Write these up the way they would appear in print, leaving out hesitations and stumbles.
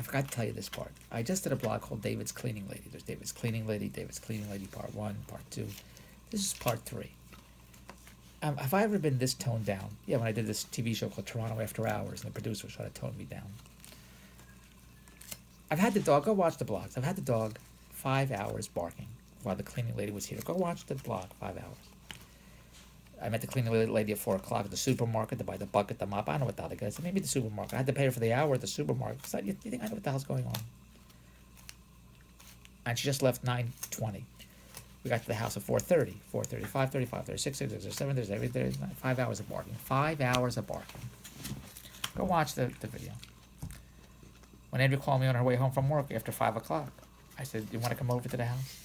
forgot to tell you this part. I just did a blog called David's Cleaning Lady. There's David's Cleaning Lady, Part 1, Part 2. This is Part 3. Have I ever been this toned down? Yeah, when I did this TV show called Toronto After Hours, and the producer was trying to tone me down. I've had the dog, go watch the blogs. I've had the dog 5 hours barking while the cleaning lady was here. Go watch the blog, 5 hours. I met the cleaning lady at 4 o'clock at the supermarket to buy the bucket, the mop. I don't know what the hell the guy said. Maybe the supermarket. I had to pay her for the hour at the supermarket. So you think I know what the hell's going on? And she just left 9:20. We got to the house at 4:30, 4:30, 5:30, 5:30, 6:30, 7:30, every day, 5 hours of barking. 5 hours of barking. Go watch the video. When Andrea called me on her way home from work after 5 o'clock, I said, "You want to come over to the house?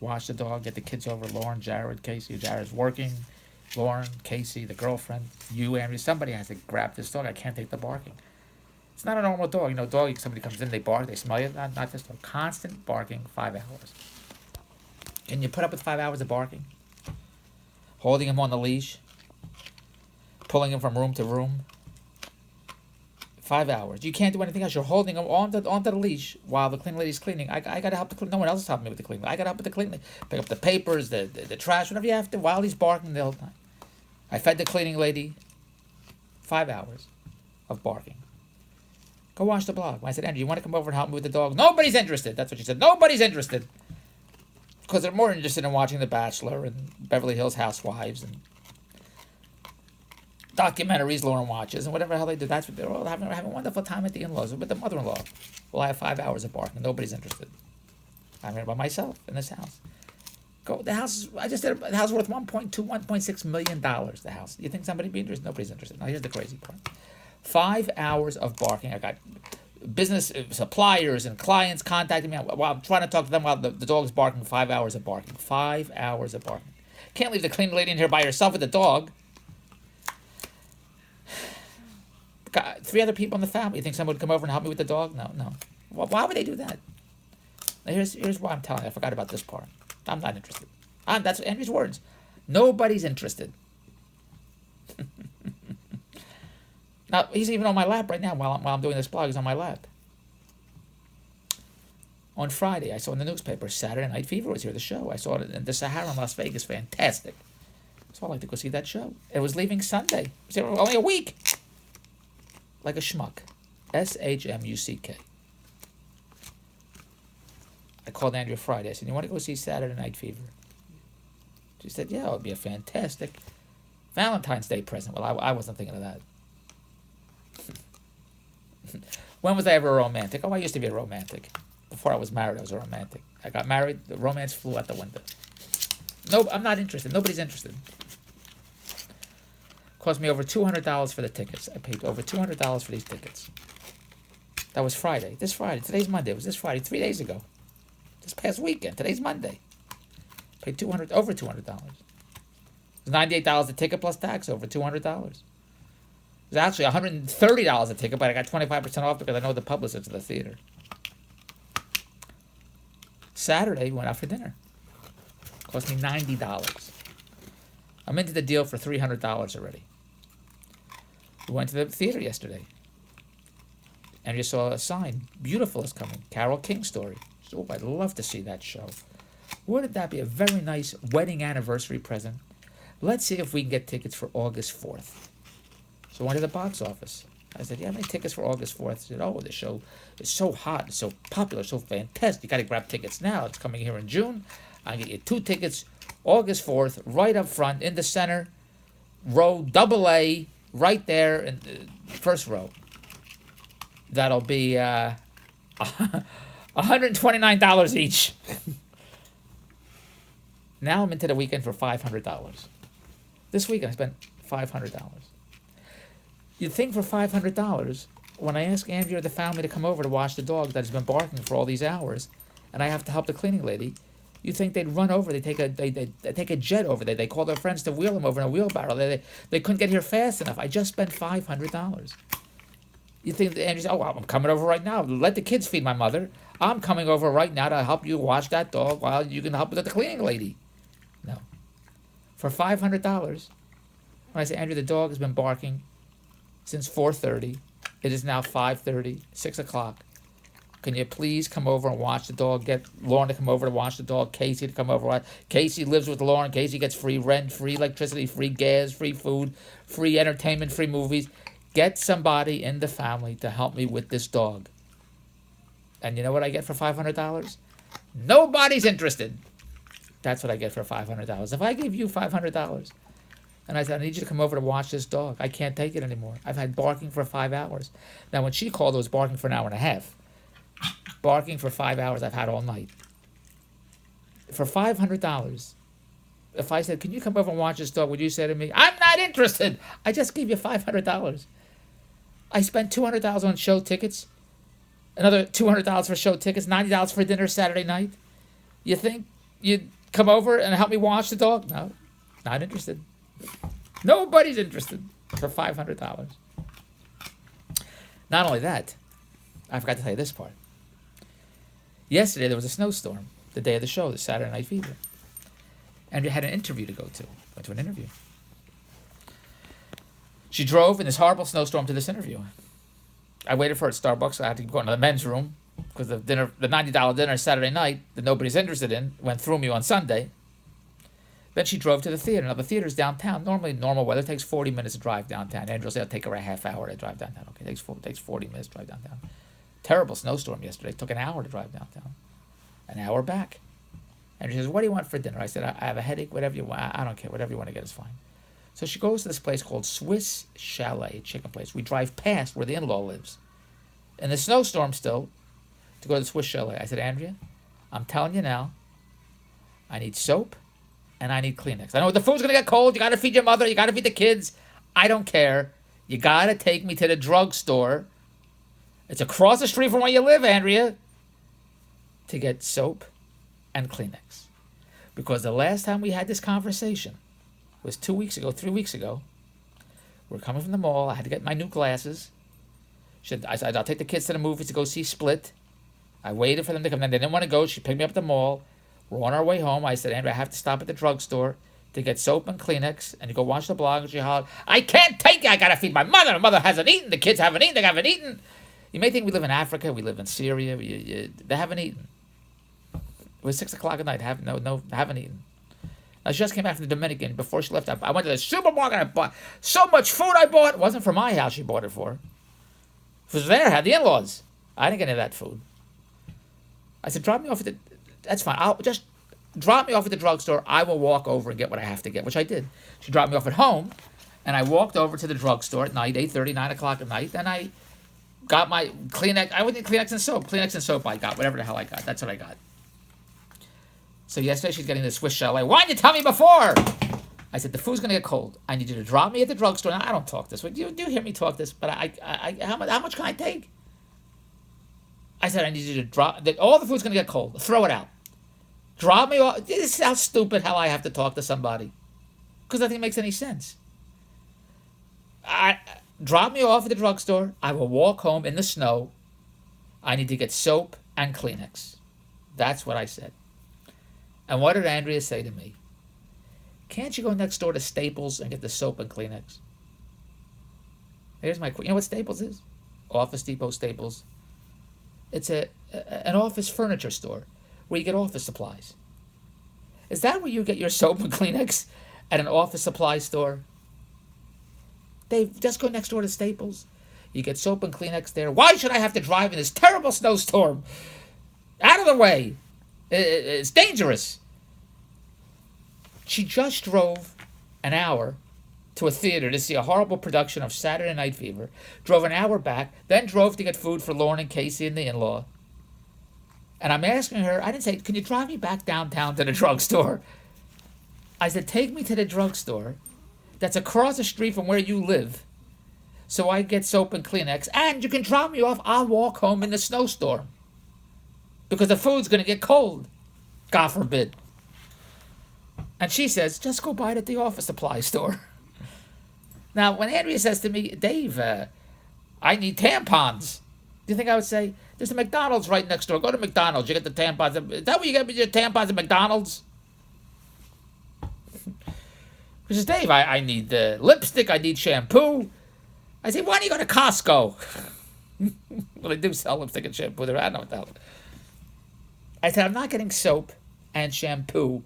Watch the dog, get the kids over, Lauren, Jared, Casey. Jared's working. Lauren, Casey, the girlfriend, you, Andrea. Somebody has to grab this dog. I can't take the barking. It's not a normal dog. You know, dog, somebody comes in, they bark, they smell you. Not this dog. Constant barking, 5 hours. Can you put up with 5 hours of barking? Holding him on the leash? Pulling him from room to room? 5 hours. You can't do anything else. You're holding him onto the leash while the cleaning lady's cleaning. I got to help the cleaning. No one else is helping me with the cleaning. I got to help with the cleaning. Pick up the papers, the trash, whatever you have to, while he's barking the whole time. I fed the cleaning lady 5 hours of barking. Go watch the blog. When I said, Andrew, you want to come over and help me with the dog? Nobody's interested. That's what she said. Nobody's interested. Because they're more interested in watching The Bachelor and Beverly Hills Housewives and documentaries Lauren watches and whatever the hell they do. That's what they're all having a wonderful time at the in-laws with the mother-in-law. Well, I have 5 hours of barking. Nobody's interested. I'm here by myself in this house. Go. The house. I just said the house worth $1.6 million. The house. You think somebody'd be interested? Nobody's interested. Now here's the crazy part. 5 hours of barking. I got business suppliers and clients contacting me while I'm trying to talk to them while the dog's barking. 5 hours of barking. 5 hours of barking. Can't leave the cleaning lady in here by herself with the dog. Got 3 other people in the family. You think someone would come over and help me with the dog? No. Well, why would they do that? Now here's why I'm telling you. I forgot about this part. I'm not interested. That's Andrew's words. Nobody's interested. Now, he's even on my lap right now while I'm doing this blog. He's on my lap. On Friday, I saw in the newspaper, Saturday Night Fever was here, the show. I saw it in the Sahara in Las Vegas. Fantastic. So I'd like to go see that show. It was leaving Sunday. It was only a week. Like a schmuck. SHMUCK. I called Andrea Friday. I said, you want to go see Saturday Night Fever? She said, yeah, it would be a fantastic Valentine's Day present. Well, I wasn't thinking of that. When was I ever a romantic? Oh, I used to be a romantic. Before I was married, I was a romantic. I got married, the romance flew out the window. No, I'm not interested. Nobody's interested. Cost me over $200 for the tickets. I paid over $200 for these tickets. That was Friday. This Friday. Today's Monday. It was this Friday, 3 days ago. This past weekend. Today's Monday. Paid over $200. It was $98 a ticket plus tax, over $200. It was actually $130 a ticket, but I got 25% off because I know the publicist of the theater. Saturday, we went out for dinner. Cost me $90. I'm into the deal for $300 already. We went to the theater yesterday. And you saw a sign. Beautiful is coming. Carole King story. Oh, I'd love to see that show. Wouldn't that be a very nice wedding anniversary present? Let's see if we can get tickets for August 4th. So I went to the box office. I said, you have any tickets for August 4th? She said, oh, the show is so hot, it's so popular, so fantastic. You got to grab tickets now. It's coming here in June. I'll get you 2 tickets August 4th, right up front, in the center, row AA, right there in the first row. That'll be $129 each. Now I'm into the weekend for $500. This weekend I spent $500. You'd think for $500, when I ask Andrea or the family to come over to watch the dog that has been barking for all these hours, and I have to help the cleaning lady, you think they'd run over? They take a jet over there. They call their friends to wheel them over in a wheelbarrow. They couldn't get here fast enough. I just spent $500. You think Andrew said, oh, well, I'm coming over right now. Let the kids feed my mother. I'm coming over right now to help you watch that dog while you can help with the cleaning lady. No. For $500, when I say, Andrew, the dog has been barking since 4:30. It is now 5:30, 6 o'clock. Can you please come over and watch the dog? Get Lauren to come over to watch the dog. Casey to come over. Casey lives with Lauren. Casey gets free rent, free electricity, free gas, free food, free entertainment, free movies. Get somebody in the family to help me with this dog. And you know what I get for $500? Nobody's interested. That's what I get for $500. If I gave you $500 and I said, I need you to come over to watch this dog, I can't take it anymore. I've had barking for 5 hours. Now, when she called, it was barking for an hour and a half. Barking for 5 hours I've had all night. For $500, if I said, can you come over and watch this dog, would you say to me, I'm not interested. I just gave you $500. I spent $200 on show tickets. Another $200 for show tickets, $90 for dinner Saturday night. You think you'd come over and help me watch the dog? No, not interested. Nobody's interested for $500. Not only that, I forgot to tell you this part. Yesterday there was a snowstorm, the day of the show, the Saturday Night Fever. And we had an interview to go to. Went to an interview. She drove in this horrible snowstorm to this interview. I waited for her at Starbucks. I had to go into the men's room because the $90 dinner Saturday night that nobody's interested in went through me on Sunday. Then she drove to the theater. Now, the theater's downtown. Normally, normal weather takes 40 minutes to drive downtown. Andrew will say it'll take her a half hour to drive downtown. Okay, it takes 40 minutes to drive downtown. Terrible snowstorm yesterday. It took an hour to drive downtown. An hour back. And she says, what do you want for dinner? I said, I have a headache, whatever you want. I don't care. Whatever you want to get is fine. So she goes to this place called Swiss Chalet, chicken place. We drive past where the in-law lives. In the snowstorm still, to go to the Swiss Chalet. I said, Andrea, I'm telling you now, I need soap and I need Kleenex. I know the food's going to get cold. You got to feed your mother. You got to feed the kids. I don't care. You got to take me to the drugstore. It's across the street from where you live, Andrea, to get soap and Kleenex. Because the last time we had this conversation was 3 weeks ago. We're coming from the mall. I had to get my new glasses. I said, I'll take the kids to the movies to go see Split. I waited for them to come in. They didn't want to go. She picked me up at the mall. We're on our way home. I said, Andrew, I have to stop at the drugstore to get soap and Kleenex and to go watch the blog. And she hollered, I can't take it. I got to feed my mother. My mother hasn't eaten. The kids haven't eaten. They haven't eaten. You may think we live in Africa. We live in Syria. They haven't eaten. It was 6 o'clock at night. They haven't eaten. Now, she just came back from the Dominican. Before she left, I went to the supermarket. I bought so much food I bought. It wasn't for my house she bought it for. If it was there, I had the in-laws. I didn't get any of that food. I said, drop me off at the... That's fine. I'll just drop me off at the drugstore. I will walk over and get what I have to get, which I did. She dropped me off at home, and I walked over to the drugstore at night, 8:30, 9 o'clock at night, and I got my Kleenex. I wouldn't Kleenex and soap. Kleenex and soap I got. Whatever the hell I got. That's what I got. So yesterday she's getting the Swiss Chalet. Why didn't you tell me before? I said, the food's going to get cold. I need you to drop me at the drugstore. Now, I don't talk this way. You do hear me talk this, but how much can I take? I said, I need you to drop... All the food's going to get cold. Throw it out. Drop me off. This is how stupid how I have to talk to somebody. Because nothing makes any sense. Drop me off at the drugstore. I will walk home in the snow. I need to get soap and Kleenex. That's what I said. And what did Andrea say to me? Can't you go next door to Staples and get the soap and Kleenex? Here's my... You know what Staples is? Office Depot Staples. It's an office furniture store where you get office supplies. Is that where you get your soap and Kleenex? At an office supply store? Dave, just go next door to Staples. You get soap and Kleenex there. Why should I have to drive in this terrible snowstorm? Out of the way. It's dangerous. She just drove an hour to a theater to see a horrible production of Saturday Night Fever, drove an hour back, then drove to get food for Lauren and Casey and the in-law. And I'm asking her, I didn't say, can you drive me back downtown to the drugstore? I said, take me to the drugstore that's across the street from where you live so I get soap and Kleenex, and you can drop me off. I'll walk home in the snowstorm because the food's going to get cold. God forbid. And she says, just go buy it at the office supply store. Now, when Andrea says to me, Dave, I need tampons, do you think I would say, there's a McDonald's right next door. Go to McDonald's. You get the tampons. Is that where you get your tampons at McDonald's? She says, Dave, I need lipstick. I need shampoo. I say, why don't you go to Costco? Well, they do sell lipstick and shampoo there. I don't know what the hell. I said, I'm not getting soap and shampoo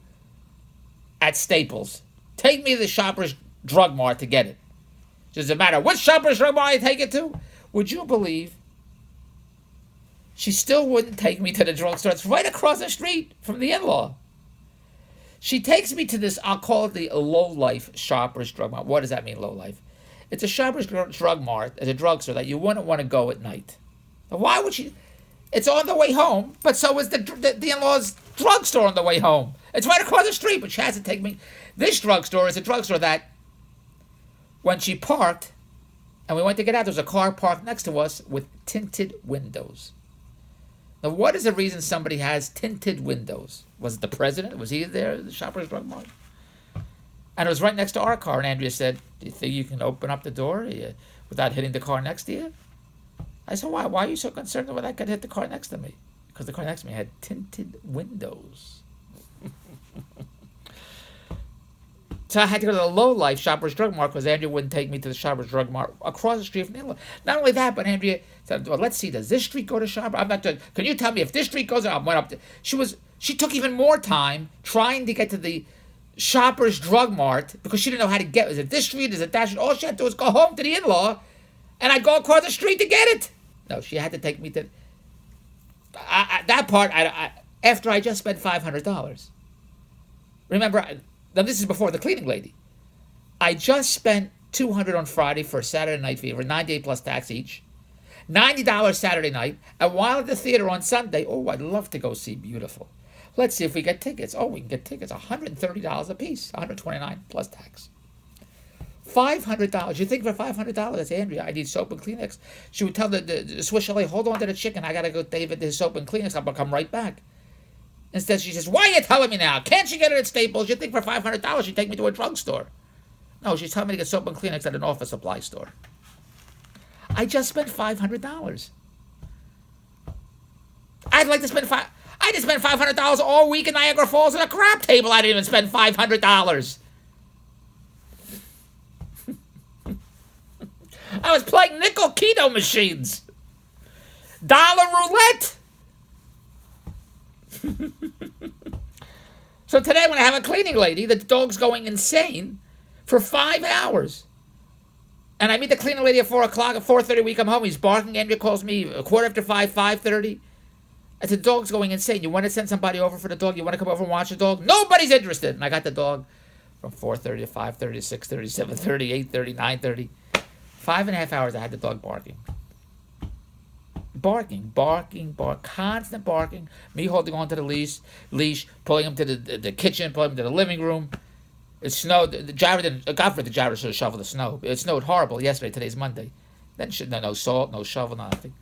at Staples. Take me to the Shoppers Drug Mart to get it. Doesn't matter which Shoppers Drug Mart I take it to. Would you believe she still wouldn't take me to the drugstore? It's right across the street from the in-law. She takes me to this, I'll call it the low-life Shoppers Drug Mart. What does that mean, low-life? It's a Shoppers Drug Mart. It's a drugstore that you wouldn't want to go at night. Why would she? It's on the way home, but so is the in-law's drugstore on the way home. It's right across the street, but she has to take me. This drugstore is a drugstore that, when she parked, and we went to get out, there was a car parked next to us with tinted windows. Now, what is the reason somebody has tinted windows? Was it the president? Was he there at the Shoppers Drug Mart? And it was right next to our car, and Andrea said, do you think you can open up the door without hitting the car next to you? I said, why? Why are you so concerned that I could hit the car next to me? Because the car next to me had tinted windows. So I had to go to the low-life Shoppers Drug Mart because Andrea wouldn't take me to the Shoppers Drug Mart across the street from the in-law. Not only that, but Andrea said, well, let's see, does this street go to Shoppers? I'm not doing, can you tell me if this street goes? I went up to, she took even more time trying to get to the Shoppers Drug Mart because she didn't know how to get it. Is it this street? Is it that street? All she had to do was go home to the in-law and I'd go across the street to get it. No, she had to take me to that part. After I just spent $500. Remember, now this is before the cleaning lady. I just spent $200 on Friday for Saturday Night Fever, $98 plus tax each, $90 Saturday night, and while at the theater on Sunday, I'd love to go see Beautiful. Let's see if we get tickets. We can get tickets, $130 a piece, $129 plus tax. $500. You think for $500? That's Andrea. I need soap and Kleenex. She would tell the Swiss Chalet, hold on to the chicken. I got to go, David, there's soap and Kleenex. I'm going to come right back. Instead, she says, why are you telling me now? Can't you get it at Staples? You think for $500 she'd take me to a drugstore? No, she's telling me to get soap and Kleenex at an office supply store. I just spent $500. I'd like to spend I just spent $500 all week in Niagara Falls at a crap table. I didn't even spend $500. I was playing nickel keto machines. Dollar roulette. So today when I have a cleaning lady, the dog's going insane for 5 hours. And I meet the cleaning lady at 4 o'clock. At 4:30 we come home. He's barking. Andrea calls me a quarter after 5, 5:30. I said, the dog's going insane. You want to send somebody over for the dog? You want to come over and watch the dog? Nobody's interested. And I got the dog from 4:30 to 5:30 to 6:30, 7:30, 8:30, 9:30. 5.5 hours I had the dog barking. Barking, constant barking. Me holding on to the leash, pulling him to the kitchen, pulling him to the living room. It snowed. The driver didn't. God forbid the driver should have shoveled the snow. It snowed horrible yesterday. Today's Monday. Then no salt, no shovel, nothing.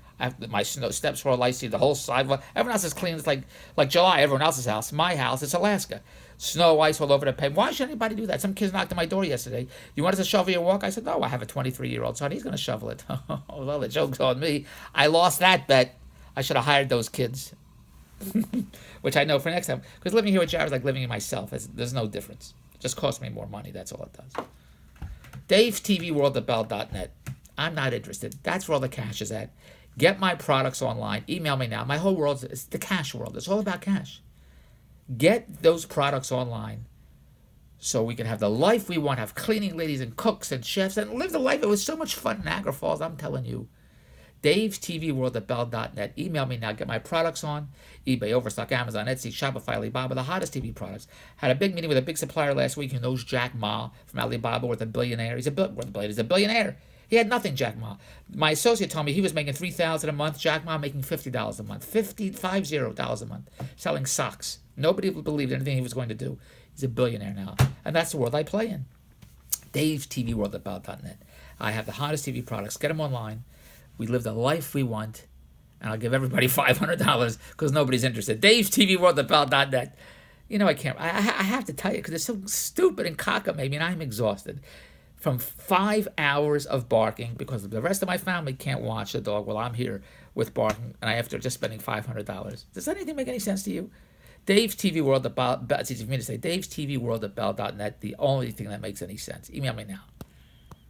My steps were all icy. The whole sidewalk. Everyone else is clean. It's like July. Everyone else's house. My house. It's Alaska. Snow, ice all over the pavement. Why should anybody do that? Some kids knocked on my door yesterday. You want us to shovel your walk? I said, no, I have a 23-year-old son. He's going to shovel it. Well, the joke's on me. I lost that bet. I should have hired those kids. Which I know for next time. Because living here with Jared is like living in myself. There's no difference. It just costs me more money. That's all it does. DaveTVWorld@Bell.net. I'm not interested. That's where all the cash is at. Get my products online. Email me now. My whole world is the cash world. It's all about cash. Get those products online so we can have the life we want, have cleaning ladies and cooks and chefs, and live the life. It was so much fun in Niagara Falls, I'm telling you. DaveTVWorld@Bell.net. Email me now. Get my products on eBay, Overstock, Amazon, Etsy, Shopify, Alibaba, the hottest TV products. Had a big meeting with a big supplier last week who knows Jack Ma from Alibaba, worth a billionaire. He's a billionaire. He had nothing, Jack Ma. My associate told me he was making $3,000 a month. Jack Ma making $50 a month. $50 a month. Selling socks. Nobody believed anything he was going to do. He's a billionaire now. And that's the world I play in. DaveTVWorld@Bell.net. I have the hottest TV products. Get them online. We live the life we want. And I'll give everybody $500 because nobody's interested. DaveTVWorld@Bell.net. You know, I can't. I have to tell you because it's so stupid and cockamamie, and I'm exhausted. From 5 hours of barking because the rest of my family can't watch the dog while I'm here with barking, and after just spending $500. Does anything make any sense to you? DaveTVWorld@Bell. It's easy for me to say. DaveTVWorld@Bell.net. The only thing that makes any sense. Email me now.